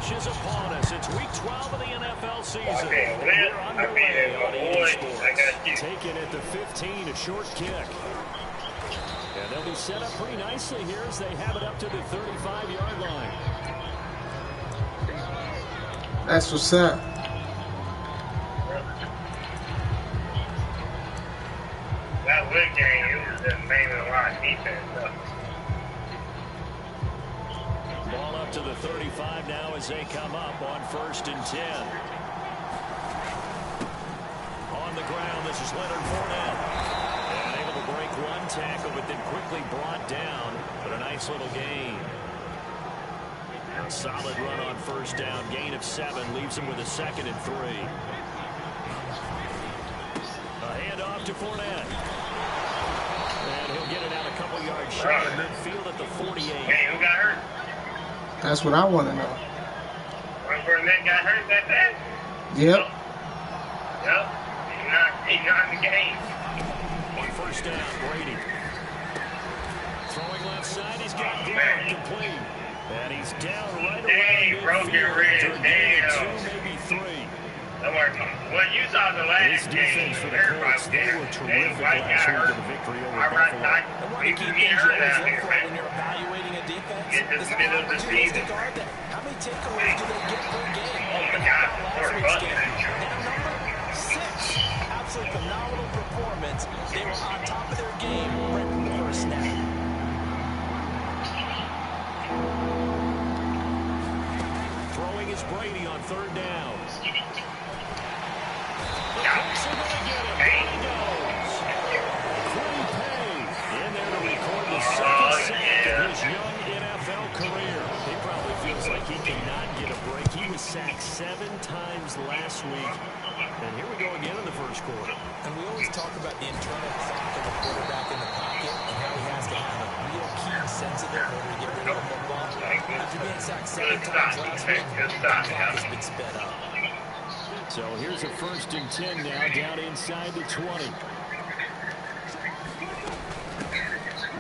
rush is upon us. It's week 12 of the NFL season. We're underway on EA Sports. Taking it to 15, a short kick. And they'll be set up pretty nicely here as they have it up to the 35-yard line. That's what's up. That wood game, it was just mainly a lot of defense stuff. Ball up to the 35 now as they come up on 1st and 10. On the ground, this is Leonard Fournette. And able to break one tackle, but then quickly brought down. But a nice little gain. A solid run on 1st down. Gain of 7 leaves him with a 2nd and 3. A handoff to Fournette. And he'll get it out a couple yards shy of midfield at the 48. Hey, who got hurt? That's what I want to know. Fournette got hurt that bad? Yep. Yep. He's not in the game. On 1st down, Brady. Throwing left side, he's got Glenn complete. And he's down right away. Broke your ribs. Damn. 2, maybe 3. Don't worry. Well, you saw the last game. For the Colts, they were terrific last week with a victory over Buffalo. And one of the key things you always look for when you're evaluating a defense is opportunities to guard them. How many takeaways do they get per game? Oh, my God. Last week's game. That number, 6. Absolutely phenomenal performance. They were on top of their game right from the first snap. Throwing is Brady on 3rd down. Sacked 7 times last week. And here we go again in the 1st quarter. And we always talk about the internal clock of a quarterback in the pocket and how he has to have a real keen sense of it in order to get rid of the football. After being sacked 7 times last week, the clock has been sped up. So here's a 1st and 10 now, down inside the 20.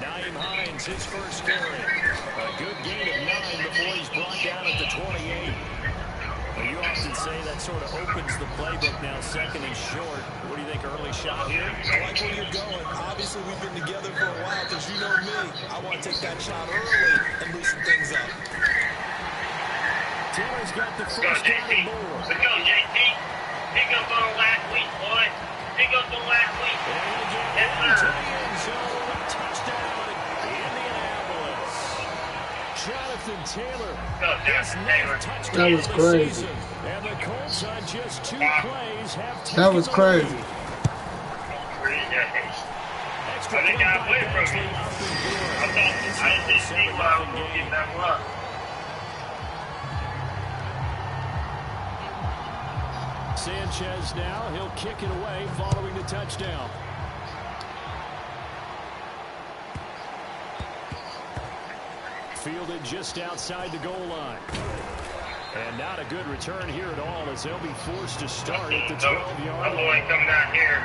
Naeem Hines, his first carry. A good gain of 9 before he's brought down at the 28. Well, you often say that sort of opens the playbook now, 2nd and short. What do you think, early shot here? I like where you're going. Obviously, we've been together for a while because you know me. I want to take that shot early and loosen things up. Taylor's got the first down and more. Let's go, JT. Pick up on last week, boy. Pick up on last week. Yes, sir. Touchdown, Indianapolis. Jonathan Taylor. That was crazy. And the Colts on just 2 plays have taken That was crazy. I think I went from him. I didn't see why I was going to get that one. Sanchez now, he'll kick it away following the touchdown. Fielded just outside the goal line. And not a good return here at all as they'll be forced to start at the 12-yard line. Boy coming out here.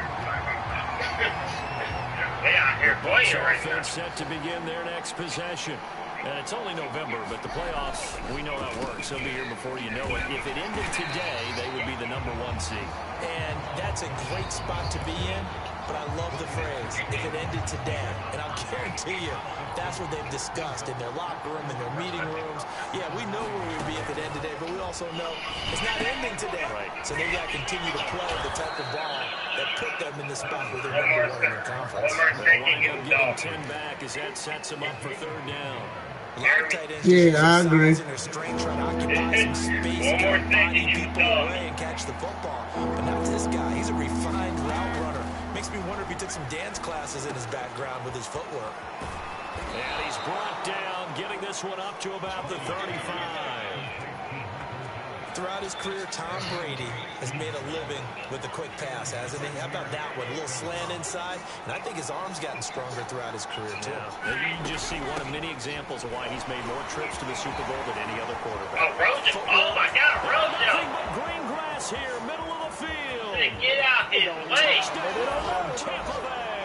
They out here playing right now. Set to begin their next possession. And it's only November, but the playoffs, we know how it works. They'll be here before you know it. If it ended today, they would be the #1 seed. And that's a great spot to be in, but I love the phrase, if it ended today. And I'll guarantee you, that's what they've discussed in their locker room, in their meeting rooms. Yeah, we know where we would be if it ended today, but we also know it's not ending today. Right. So they've got to continue to play the type of ball that put them in the spot where they're #1 in their conference. They'll wind up getting 10 back as that sets them up for 3rd down. Yeah, I agree. Trying to occupy some space, body people away and catch the football. But not this guy. He's a refined route runner. Makes me wonder if he took some dance classes in his background with his footwork. And he's brought down, getting this one up to about the 35. Throughout his career, Tom Brady has made a living with the quick pass, hasn't he? How about that one? A little slant inside. And I think his arm's gotten stronger throughout his career, too. Yeah. You can just see one of many examples of why he's made more trips to the Super Bowl than any other quarterback. Oh, Rojo. Oh, my God, Rojo. Nothing but green grass here, middle of the field. Hey, get out his way. Tampa Bay.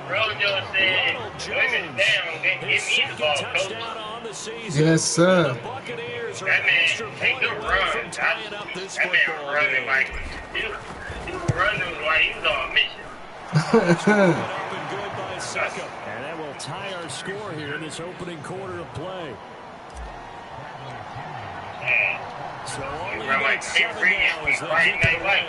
Rojo said, "Women down, get me the ball, coach." Touchdown on the season. Yes, sir. The Buccaneers are That man, Extra he point could away run. from tying up this That man football running game. like he was running like he was on a mission. Up and good by Suckup. And that will tie our score here in this opening quarter of play. So only Like 7 now as they right kick it away.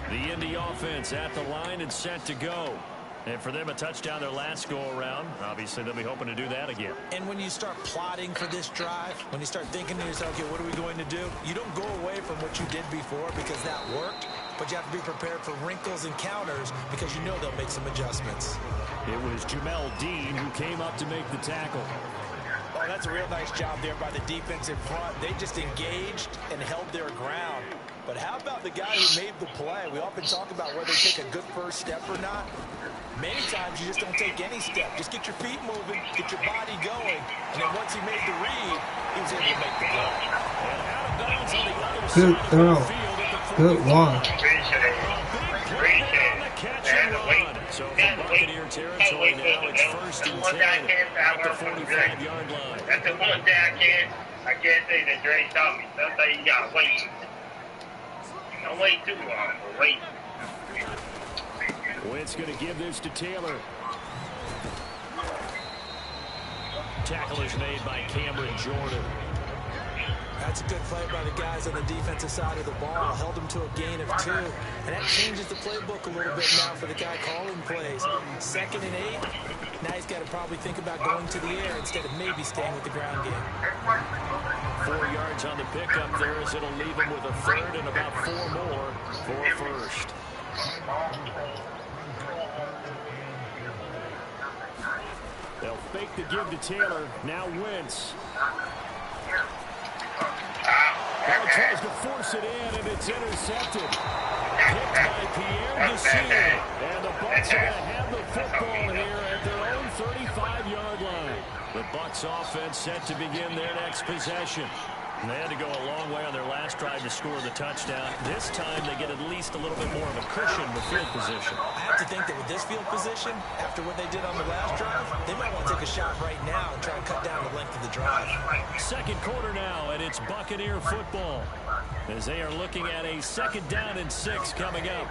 The Indy offense at the line and set to go. And for them, a touchdown their last go-around. Obviously, they'll be hoping to do that again. And when you start plotting for this drive, when you start thinking to yourself, okay, what are we going to do? You don't go away from what you did before because that worked, but you have to be prepared for wrinkles and counters because you know they'll make some adjustments. It was Jamel Dean who came up to make the tackle. Oh, that's a real nice job there by the defense in front. They just engaged and held their ground. But how about the guy who made the play? We often talk about whether they take a good first step or not. Many times you just don't take any step. Just get your feet moving, get your body going, and then once he made the read, he was able to make the play. And out of bounds on the other Good side throw. of the field at the 45. Good one. On the catch and run. So from Buccaneer territory now, it's 1st and 10 at the 45-yard line. That's the one thing I can't say that Dre taught me. Sometimes you gotta wait. Don't wait too long, but wait. Wentz going to give this to Taylor. Tackle is made by Cameron Jordan. That's a good play by the guys on the defensive side of the ball. Held him to a gain of 2. And that changes the playbook a little bit now for the guy calling plays. 2nd and 8. Now he's got to probably think about going to the air instead of maybe staying with the ground game. 4 yards on the pickup there as it'll leave him with a 3rd and about 4 more for a 1st. They'll fake the give to Taylor. Now Wentz. Now tries to force it in, and it's intercepted. Picked by Pierre Desir. And the Bucs are going to have the football here at their own 35-yard line. The Bucs offense set to begin their next possession. And they had to go a long way on their last drive to score the touchdown. This time they get at least a little bit more of a cushion with field position. I have to think that with this field position, after what they did on the last drive, they might want to take a shot right now and try and cut down the length of the drive. 2nd quarter now, and it's Buccaneer football as they are looking at a 2nd down and 6 coming up.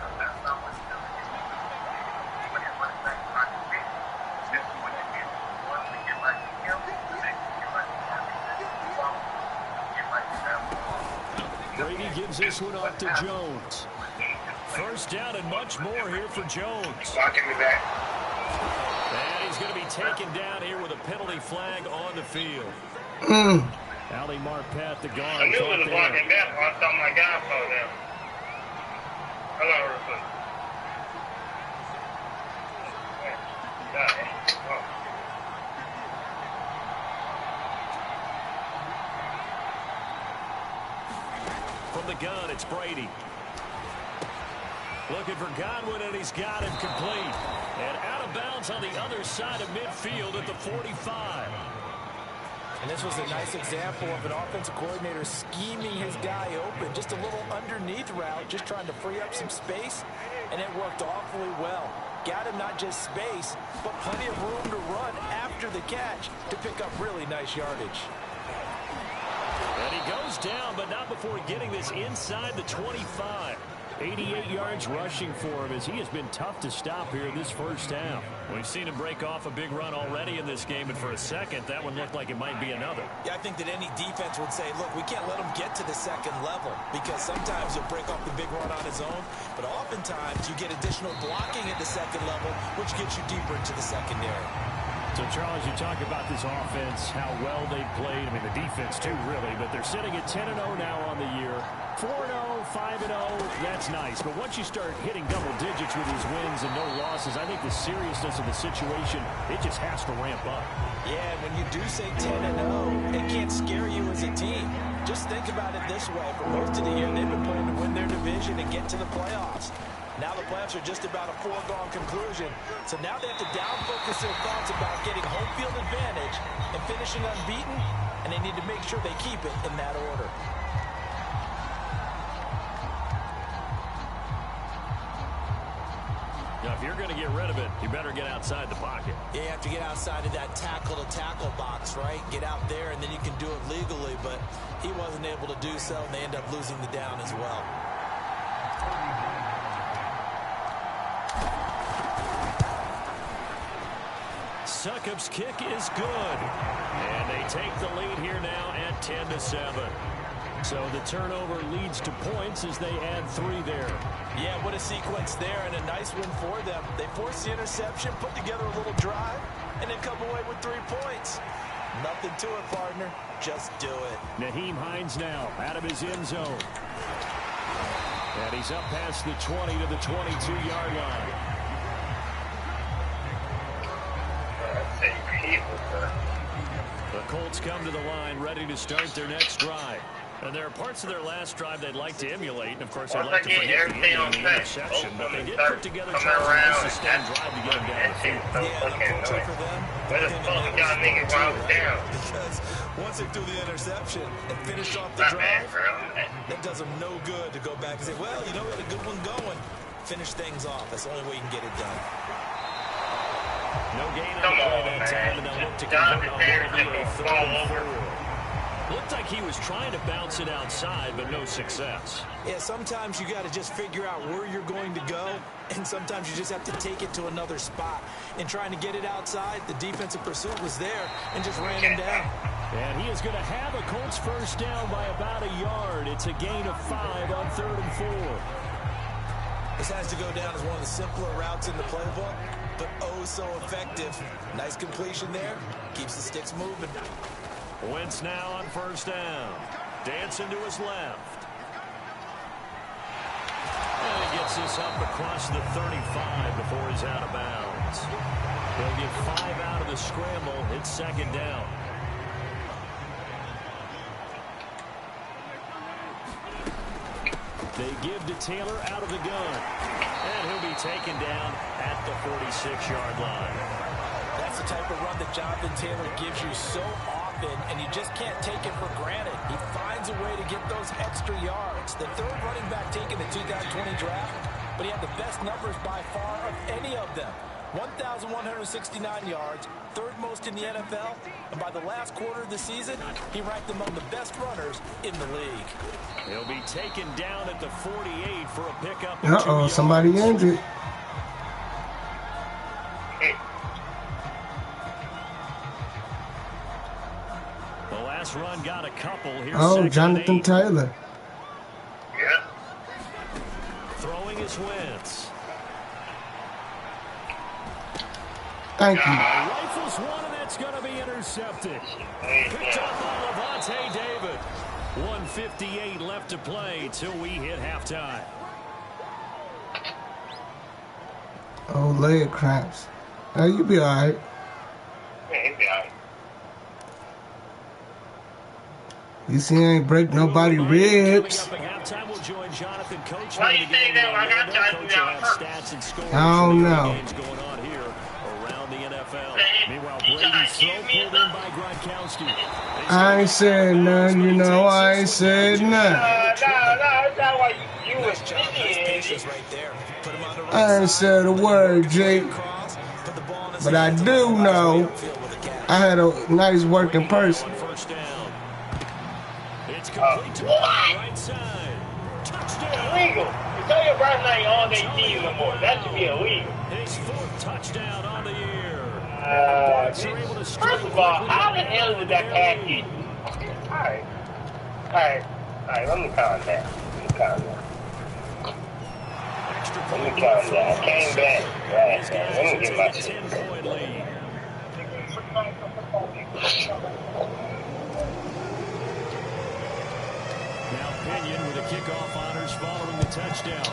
Brady gives this one off to Jones. 1st down and much more here for Jones. Walking me back. And he's going to be taken down here with a penalty flag on the field. Ali Marpet, the guard. I knew it was walking back. I thought my guy fell down. Hold on real quick. From the gun, it's Brady. Looking for Godwin, and he's got him complete. And out of bounds on the other side of midfield at the 45. And this was a nice example of an offensive coordinator scheming his guy open. Just a little underneath route, just trying to free up some space, and it worked awfully well. Got him not just space, but plenty of room to run after the catch to pick up really nice yardage. And he goes down, but not before getting this inside the 25. 88 yards rushing for him as he has been tough to stop here in this 1st half. We've seen him break off a big run already in this game, and for a second, that one looked like it might be another. Yeah, I think that any defense would say, look, we can't let him get to the 2nd level because sometimes he'll break off the big run on his own, but oftentimes you get additional blocking at the 2nd level, which gets you deeper into the secondary. So, Charles, you talk about this offense, how well they played. I mean, the defense, too, really. But they're sitting at 10-0 now on the year. 4-0, 5-0, that's nice. But once you start hitting double digits with these wins and no losses, I think the seriousness of the situation, it just has to ramp up. Yeah, when you do say 10-0, it can't scare you as a team. Just think about it this way. For most of the year, they've been playing to win their division and get to the playoffs. Now the playoffs are just about a foregone conclusion. So now they have to down-focus their thoughts about getting home field advantage and finishing unbeaten, and they need to make sure they keep it in that order. if you're going to get rid of it, you better get outside the pocket. Yeah, you have to get outside of that tackle-to-tackle box, right? Get out there, and then you can do it legally. But he wasn't able to do so, and they end up losing the down as well. Succop's kick is good. And they take the lead here now at 10-7. So the turnover leads to points as they add 3 there. Yeah, what a sequence there, and a nice win for them. They forced the interception, put together a little drive, and then come away with 3 points. Nothing to it, partner. Just do it. Nyheim Hines now out of his end zone. And he's up past the 20 to the 22-yard line. The Colts come to the line, ready to start their next drive. And there are parts of their last drive they'd like to emulate, and of course they'd like to forget the interception, but they did put together a sustained drive to get him down the field. Yeah, unfortunately for them, because once they threw the interception and finished off the drive, that does them no good to go back and say, well, you know, we had a good one going. Finish things off. That's the only way you can get it done. No gain on the play that time, and they'll look to convert on a 3rd and 4. Looked like he was trying to bounce it outside, but no success. Yeah, sometimes you got to just figure out where you're going to go, and sometimes you just have to take it to another spot. In trying to get it outside, the defensive pursuit was there and just ran him down. And he is going to have a Colts first down by about a yard. It's a gain of 5 on 3rd and 4. This has to go down as one of the simpler routes in the playbook, but oh so effective. Nice completion there. Keeps the sticks moving. Wentz now on first down. Dancing to his left. And he gets this up across the 35 before he's out of bounds. He'll get 5 out of the scramble. It's 2nd down. They give to Taylor out of the gun. And he'll be taken down at the 46-yard line. That's the type of run that Jonathan Taylor gives you so often, and you just can't take it for granted. He finds a way to get those extra yards. The 3rd running back taken the 2020 draft, but he had the best numbers by far of any of them. 1,169 yards, 3rd most in the NFL, and by the last quarter of the season, he ranked among the best runners in the league. He'll be taken down at the 48 for a pickup. Uh-oh, somebody injured. The last run got a couple. Here's oh, Jonathan Taylor. Yeah. Throwing his Wentz. Thank you. Rifles one, and that's going to be intercepted. Picked up by Levante David. 1:58 left to play till we hit halftime. Oh, leg cramps. Oh, you be all right. Yeah, he'll be all right. You see, I ain't break nobody ribs. Coming up at halftime, we'll join Jonathan Coach. Why you say that? I got Jonathan down first. Stats and scores. I don't know. Games going on here around the NFL. Meanwhile, Brady's throw pulled in by Gronkowski. I ain't said nothing, you know. I ain't said nothing. No, it's not why you was Patience right there. Put him on the right I ain't side. said a word, Jake. Put the ball in his But I hands. do know I had a nice working person. First down. It's complete to the right side. Touchdown. illegal. You tell your brother not on their team no more. That should be illegal. His 4th touchdown on the year. First of all, how the hell did that pass get? Alright. Let me calm down. I came back. Right. Let me get my shit. 10-point lead. Now Pinion with the kickoff honors following the touchdown.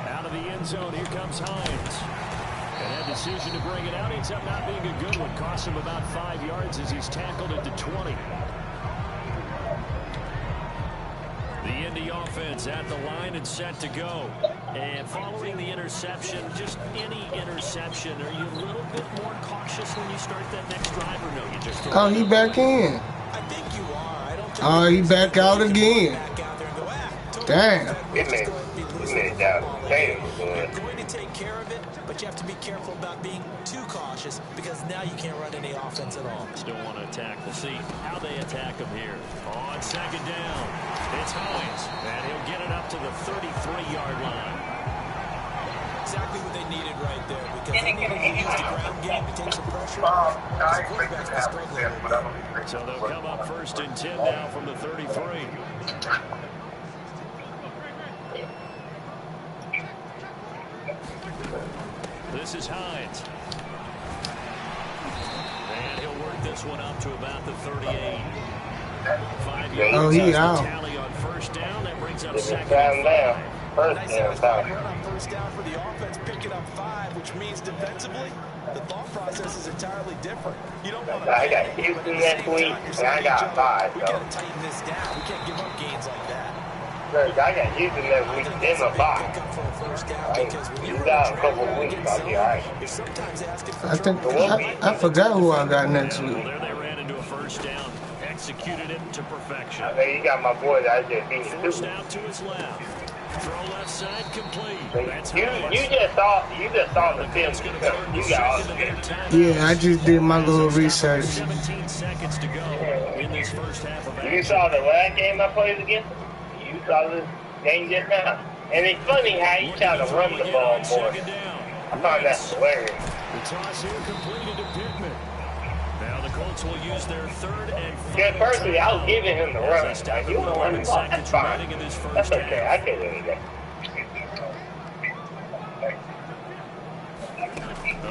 Out of the end zone, here comes Hines. And that decision to bring it out ends up not being a good one. Costs him about 5 yards as he's tackled at the 20. The Indy offense at the line and set to go. And following the interception, just any interception, are you a little bit more cautious when you start that next drive, or no? You just Oh, he back in. I think you are. I don't think Oh, he back out again. back out there and go, Damn. It made it down. Damn, You're going to take care of it, but you have to be careful about being too cautious because now you can't run any offense at all. Still want to attack. We'll see how they attack him here. On second down, it's Hines, and he'll get it up to the 33-yard line. Exactly what they needed right there because they needed to use the ground game to take some pressure. So they'll come up first and 10 now from the 33. This is Hines. And he'll work this one up to about the 38. 5 yards. Oh, he out. Tally on first down. That brings up second down. First Nice down. run on first down for the offense, picking up 5, which means defensively, the thought process is entirely different. You don't want to. I got Houston next week, and I got 5. We got to tighten this down. We can't give up gains like that. I got Houston next week, then a 5. You got a couple of weeks, I'll be alright. I forgot who I got next week. Well, there they ran into a first down. Executed it to perfection. I think you got my boy that I just beat you First too. down to his left. Throw left side complete. That's You just saw the film. You got all the film. Yeah, I just did my little research. 17 seconds to go in this first half of action. You saw the last game I played against? You saw this game just now? And it's funny how you try to run the ball more. I find that hilarious. The toss here completed to Pittman. Now the Colts will use their third and Yeah, personally, I was giving him the run. Like, you don't run the ball. That's fine. in this first That's okay. half. I can't do anything.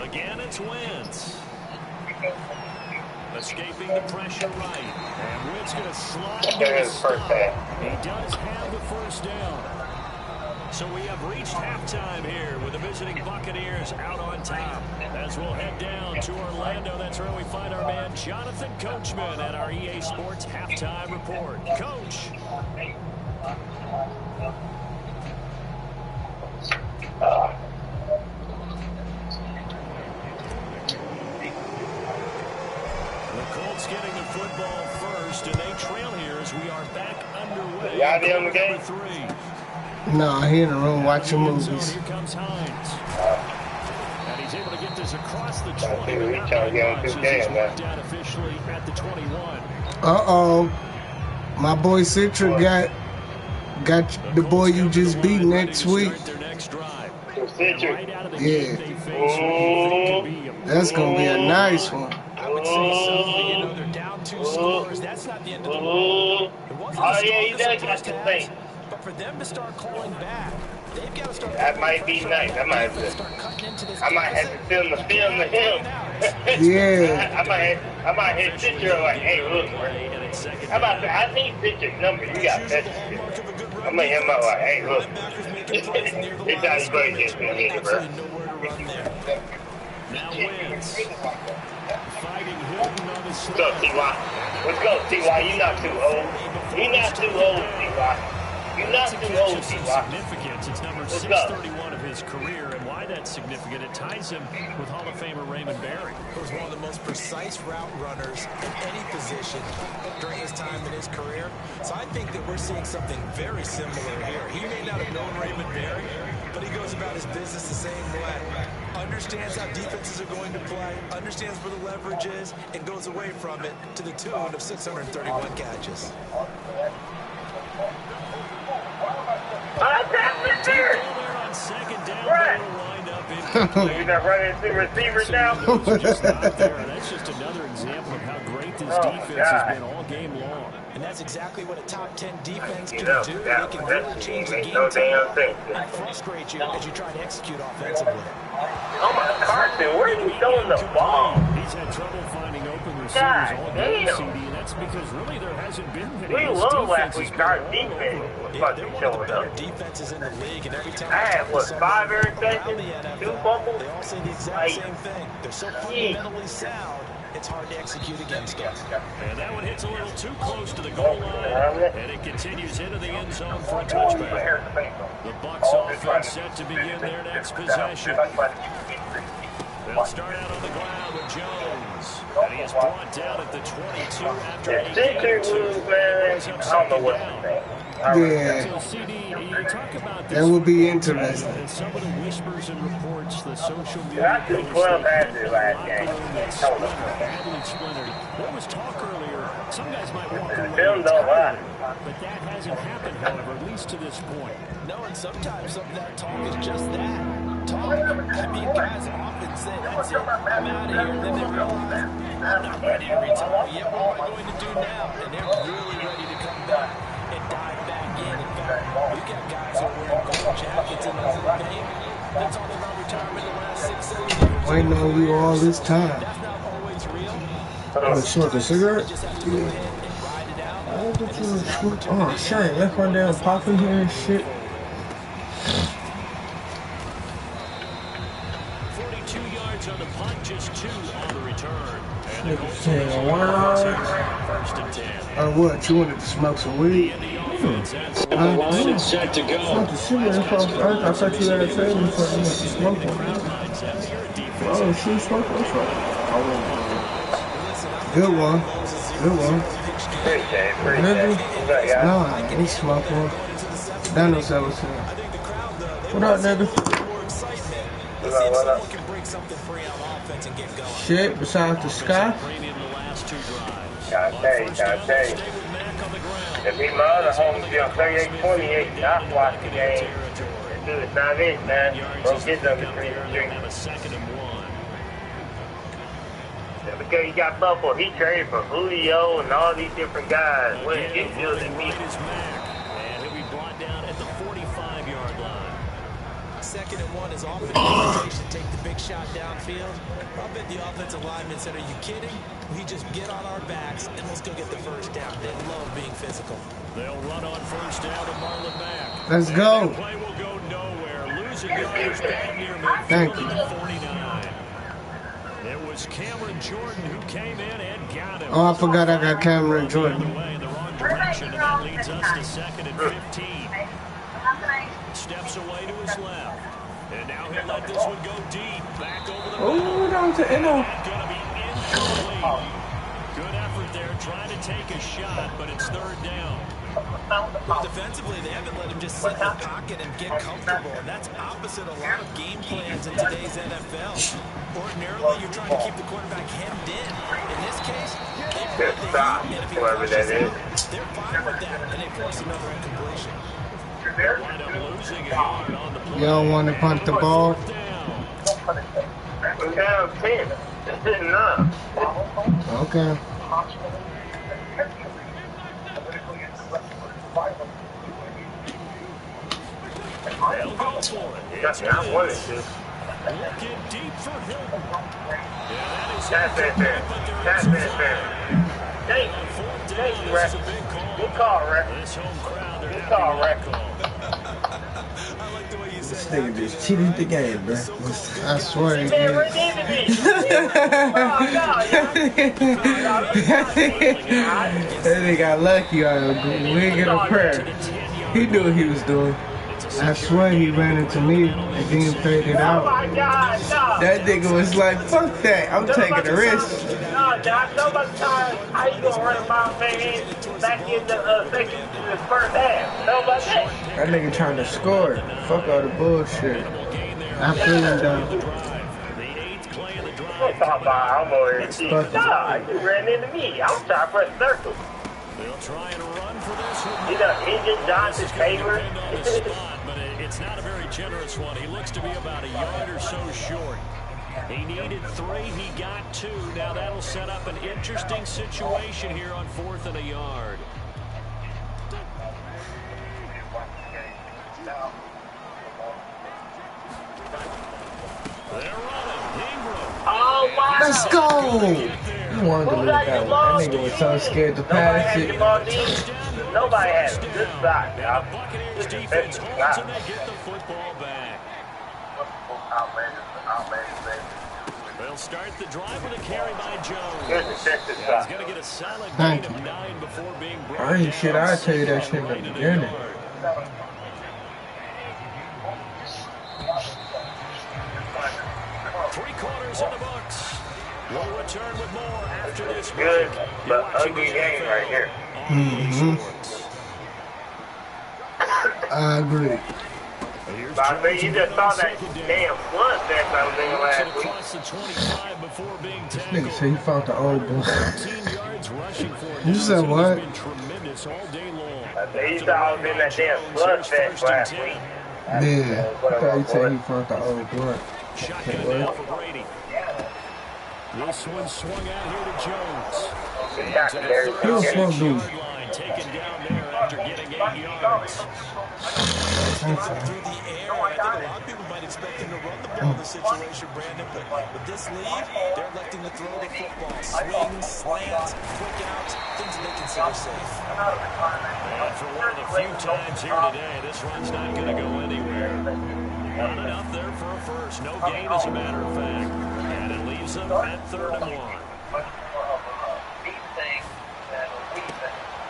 Again, it's Wentz. Escaping the pressure right. And Wentz going to slide to There's the his first stop. half. He does have the first down. So we have reached halftime here with the visiting Buccaneers out on top. As we'll head down to Orlando, that's where we find our man Jonathan Coachman at our EA Sports Halftime Report. Coach. The Colts getting the football first, and they trail here as we are back underway. Y'all be on the game? Number 3. No, he in the room watching movies. Here comes Hines. And he's able to get this across the 20. see what he trying to get on 2K, man. Down officially at the 21. Uh-oh. My boy Citra got the boy you just beat next week. Yeah. That's going to be a nice one. I would say so. You know, they're down 2 scores. That's not the end of the world. It wasn't Oh, the yeah, he strongest does got first the half, thing. but for them to start calling back, they've got to start. That might be nice. I might have to film the film to him. Yeah. I might hit Stitcher like, hey, look, I need Stitcher's number. You got that shit. I'm gonna hit him up like, hey, look. It's how you play this one here, bro. Now Wentz. Fighting Hilton on the What's up, T.Y.? Let's go, T.Y. You're not too old. You're not too old, T.Y. You're not too old, T.Y. Significance. It's number 631 of his career, and why that's significant, it ties him with Hall of Famer Raymond Barry. He was one of the most precise route runners in any position during his time in his career. So I think that we're seeing something very similar here. He may not have known Raymond Barry, but he goes about his business the same way. Understands how defenses are going to play, understands where the leverage is, and goes away from it to the tune of 631 catches. On second down, Right. they'll wind up incomplete. You're not running two receivers now? Those are just not there. That's just another example of how great this defense has been all game long. And that's exactly what a top 10 defense can You know, do. They that can really change the ain't game no damn tempo thing. and frustrate you as you try to execute offensively. Oh my Carson, where are you throwing the ball? He's had trouble finding open receivers God all game, damn. CD, and that's because really there hasn't been many. We His love last defense week. has been Our all defense over. was Yeah, they're fucking one of the showing better up. defenses in the league, and every time I had, talk what, to somebody 5 around interceptions, the NFL, 2 fumbles? They all say the exact Like, same thing. They're so fundamentally sound, it's hard to execute against them. And that one hits a little too close to the goal line, and it continues into the end zone for a touchback. The Bucs offense set to begin their next possession. They'll start out on the ground with Jones, and he is brought down at the 22 after a gain or two. Man, I don't know what to say. Yeah, that would be interesting. Some of the whispers and reports, the social media. I took 12 passes last game. Badly splintered. There was talk earlier. Some guys might walk away. Film don't lie. But that hasn't happened, however, at least to this point. No, and sometimes some of that talk is just that. Talk. I mean, guys often say, that's it, I'm out of here. And then they realize, I'm not ready to retire yet. What am I going to do now? And they're really ready to come back and dive back in. In fact, we've got guys who are wearing gold jackets in the game. They're talking about retirement in the last 6-7 years. Waiting on you all this time. That's not always real. Smoke a cigarette? Just have to go ahead and ride it out. Oh, shit, left one down popping here and shit. 42 yards on the punt, just 2 on the return. First and 10. What? You wanted to smoke some weed? Line is set to go. I thought you had said you wanted to smoke one. Oh, she smoked one. Good one. Good one. Appreciate Nigga? it. No, he smoked one. That knows that was him. What up, nigga? What up? Shit, besides the sky? Gotta tell you. If me my other homies be on 38-28, I watch the game. Dude, it's not it, man. Bro, get them to 3-3. Because you got Buffalo, he traded for Julio and all these different guys. When it gets good and me. And he'll be brought down at the 45-yard line. 2nd and 1 is often they should take the big shot downfield. I bet the offensive linemen said, are you kidding? We just get on our backs and let's go get the first down. They love being physical. They'll run on first down to Marlon Mack. Let's go. The play will go nowhere. Losing yards down near midfield. Thank you. At the 49. It was Cameron Jordan who came in and got him. Oh, I forgot I got Cameron Jordan. The way in the wrong direction, and that leads us to 2nd and 15. Steps away to his left. And now he'll let this one go deep. Back over the middle. Oh, down to Eno. Gonna be incomplete. Good effort there, trying to take a shot, but it's 3rd down. Well, defensively, they haven't let him just sit in the pocket and get comfortable, and that's opposite a lot of game plans in today's NFL. Ordinarily, you're trying to keep the quarterback hemmed in. In this case, they brought the stop, heat, and if he whoever that crushes it, is. they're fine with that, and they force another incompletion. Wind up losing a yard on the play. You don't want to punt the ball? We're down 10. That's enough. Okay. They'll go for it. It's I wanted to. looking deep for Hilton. Yeah, That's it there. That's it there. Thank you, Ref. Good call, Ref. This home crowd, they're Good happy call, with that Ref. call. I like the way you This said nigga just cheated the game, bro. I swear he Man, did. right into me. That nigga got lucky on a wing and a prayer. He knew what he was doing. I swear he ran into me and then played it Oh out. my God, no. That nigga was like, fuck that, I'm taking the risk. No, Doc, so much time. How you gonna run a mile man back in the first half? Know about that? That nigga trying to score. Fuck all the bullshit. I feel him though. Don't talk about I'm over here. See, no, you ran into me. I'm trying to press circle. They'll try and run for this one. You know, Indian Johnson's favorite. But it's not a very generous one. He looks to be about a yard or so short. He needed 3. He got 2. Now that'll set up an interesting situation here on 4th and a yard. They're running. Ingram. Oh, wow. Let's go! You wanted to lose that one. That nigga was so scared to pass it. Nobody has a good shot, The y'all. Buccaneers defense holds and they get the football back. They'll start the drive with a carry by Jones. Here's the second He's shot. going to get a solid Thank gain of you. 9 before being brought I ain't down. shit, I'll tell you that shit in the beginning. 3 quarters in the books. We'll return with more after this Good, break. but ugly game right here. Mm-hmm. I agree. But I mean, you just saw that damn bloodbath I was in last week. This nigga said he fought the old boy. You said what? I said, he thought I was in that damn bloodbath last week. Yeah, I thought he said he fought the old boy. Shotgun now for Brady. This one swung out here to Jones. He was supposed to do. Taken down there after getting 8 yards. Through the air, I think a lot of people might expect him to run the ball in this situation, Brandon, but with this lead, they're electing to throw the football. Swings, slants, quick outs, things that they consider safe. And for one of the few times here today, this run's not going to go anywhere. Not enough there for a first. No gain, as a matter of fact. And it leaves them at 3rd and 1.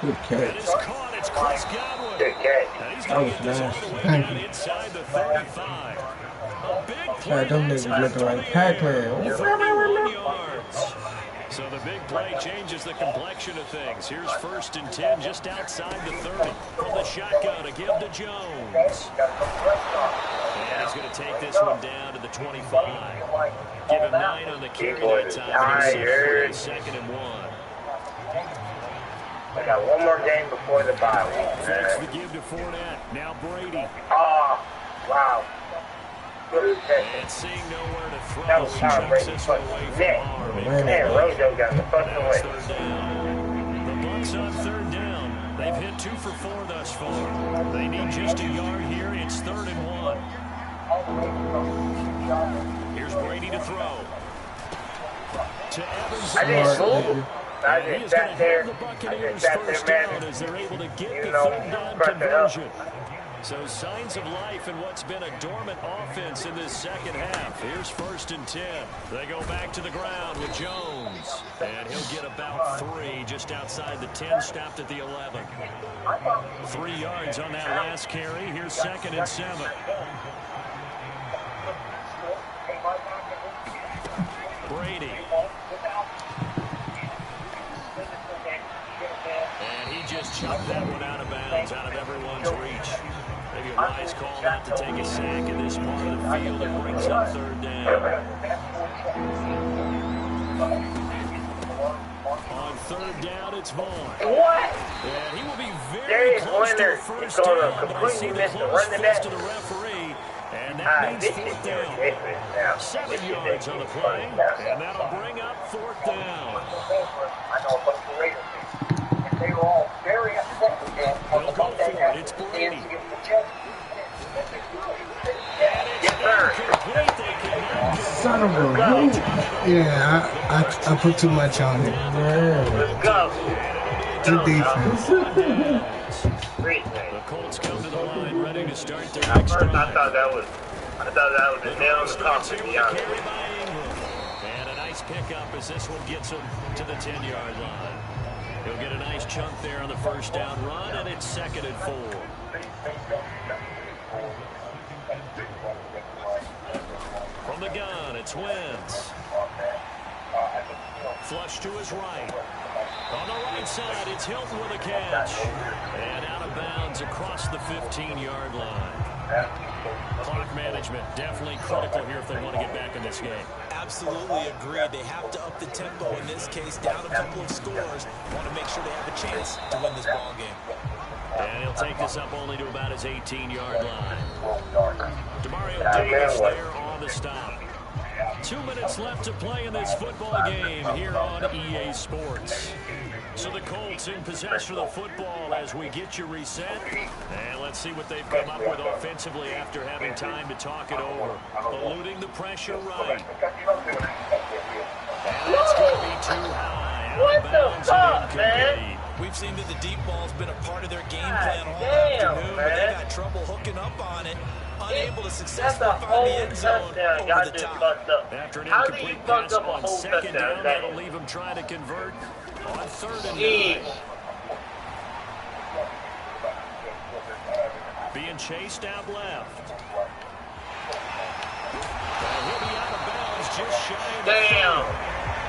Good catch. It is caught. It's Chris Godwin. Good catch. And he's going to get this all the way down inside the 35. A big play. Like, them niggas looking like Pac-Man. 31 yards. So the big play changes the complexion of things. Here's 1st and 10 just outside the 30. From the shotgun to give to Jones. And he's going to take this one down to the 25. Give him 9 on the carry that time. And he's 2nd and 1. I got one more game before the bye week. Fakes the give to Fournette. Now Brady. Oh, wow. Good catch. And seeing nowhere to throw, That was he Tom chucks Brady this one fucking away from neck. Arm. Man, Rojo got the fucking That's away. 3rd down. The Bucs on 3rd down. They've hit 2 for 4 thus far. They need just a yard here. It's 3rd and 1. Here's Brady to throw. To Evans. I didn't move. I just sat there. The I Buccaneers just sat first there, down man. as they're able to get You the know, 3rd down pressing up. conversion. So signs of life in what's been a dormant offense in this second half. Here's 1st and 10. They go back to the ground with Jones. And he'll get about 3 just outside the 10, stopped at the 11. 3 yards on that last carry. Here's 2nd and 7. Brady. And he just chucked that one out of bounds, out of everyone's reach. Maybe a wise call not to take a sack in this part of the field. It brings up 3rd down. On 3rd down, it's Vaughn. What? And he will be very Darius close to Leonard a first is going to down, but I completely see the miss the close running fist back. to the referee, and that means This 4th is down. ridiculous now. 7 yards on the play, and that'll bring up 4th down. I know, but the Raiders, they were all very upset with that. They'll go for it. It's Brady. Yes, sir. Son of a bitch. Yeah, I put too much on it. Let's go. Good defense. Great. The Colts come to the line, ready to start their At next first, drive. I thought that was the nail in the coffin, to be honest. Carry by Ingram. And a nice pickup as this one gets him to the 10-yard line. He'll get a nice chunk there on the 1st down run, and it's 2nd and 4. From the gun, it's Wentz. Flush to his right. On the right side, it's Hilton with a catch. And out of bounds across the 15-yard line. Clock management definitely critical here if they want to get back in this game. Absolutely agreed. They have to up the tempo in this case, down a couple of scores. Want to make sure they have a chance to win this ball game. And he'll take this up only to about his 18-yard line. Demario Davis there on the stop. 2 minutes left to play in this football game here on EA Sports. So the Colts in possession of the football as we get you reset. And let's see what they've come up with offensively after having time to talk it over. Eluding the pressure right. And that's going to be too high. What the fuck, man? We've seen that the deep ball's been a part of their game plan all afternoon, but they got trouble hooking up on it. Unable to successfully find the end zone over the top. After an How do you incomplete fuck pass up a on whole 2nd touchdown? down, that'll leave him trying to convert on 3rd and 9. Being chased out left. And he'll be out of bounds just shy of the 30. Damn.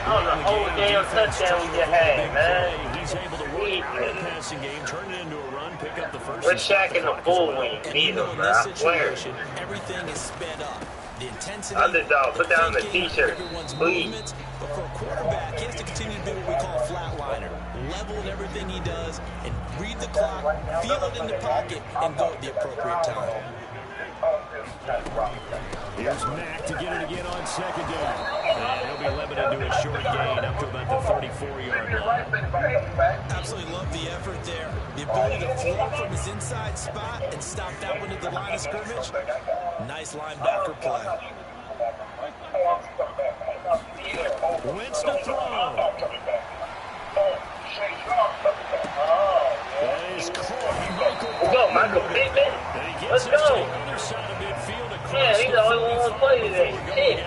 That was a whole damn touchdown we just had, man. He's able to work out past passing game, turn it into a run, pick up the first. We're shacking the bull when you need them, bro. I swear. Everything is sped up. The intensity, Underdog, put down the t-shirt, please. But for a quarterback, he has to continue to do what we call a flatliner. Level in everything he does and read the clock, feel it in the pocket, and go at the appropriate time. Here's Mack to get it again on second down. And he'll be limited to a short gain up to about the 34-yard line. Absolutely love the effort there. The ability to flow from his inside spot and stop that one at the line of scrimmage. Nice linebacker play. Wentz to throw. Let's go, Michael Pittman. Let's go. Yeah, he's the only one who played today. Shit.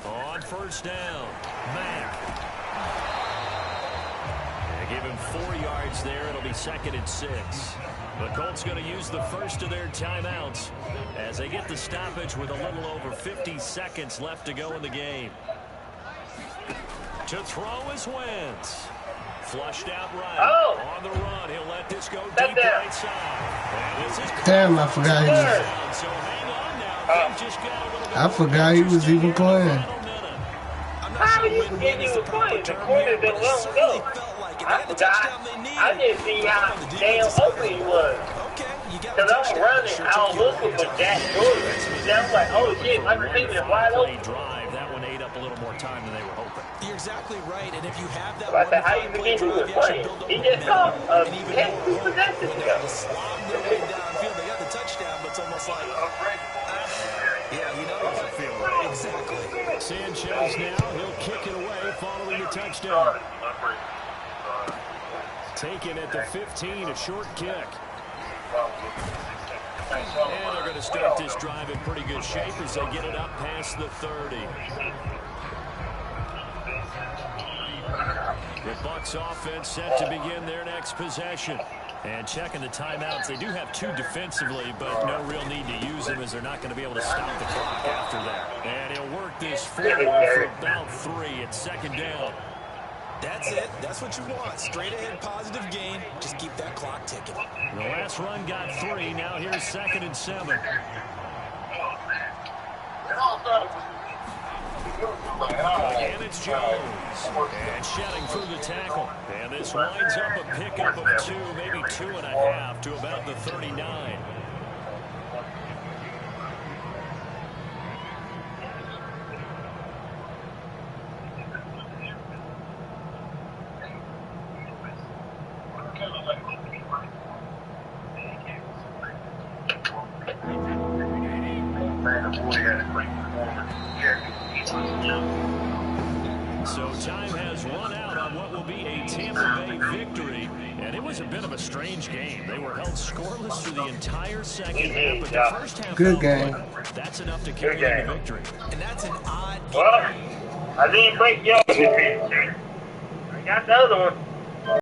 On first down, Mack. They give him 4 yards there. It'll be 2nd and 6. The Colts going to use the first of their timeouts as they get the stoppage with a little over 50 seconds left to go in the game. To throw is Wentz. Flushed out right. Oh. On the run, he'll let this go deep right side. And this is Damn, I forgot he was. so hang on now. Just got a little bit I forgot he was even playing. How you think he was playing? The corner didn't let him go. I forgot. I didn't see how damn open he was. Because I'm running, I was looking for Jack Jordan. I was like, oh shit, Michael Pittman wide open. That one ate up a little more time than they were hoping. You're exactly right, and if you have that But how you forget he was playing? He just caught a 10 possessions ago. Slog their way downfield. They got the touchdown, but it's almost like, yeah, you know, it doesn't feel right. Exactly. Sanchez now, he'll kick it away following the touchdown. Taken at the 15, a short kick. And they're going to start this drive in pretty good shape as they get it up past the 30. The Bucs offense set to begin their next possession. And checking the timeouts, they do have 2 defensively, but no real need to use them as they're not going to be able to stop the clock after that. And he'll work this forward for about 3 at 2nd down. That's it. That's what you want. Straight ahead, positive gain. Just keep that clock ticking. The last run got 3. Now here's 2nd and 7. Again, it's Jones. And shedding through the tackle. And this winds up a pickup of 2, maybe 2.5 to about the 39. So time has run out on what will be a Tampa Bay victory, and it was a bit of a strange game. They were held scoreless through the entire second half, but the first half Good game. That's enough to carry them to victory. And that's an odd game. Well, I didn't break your I got the other one.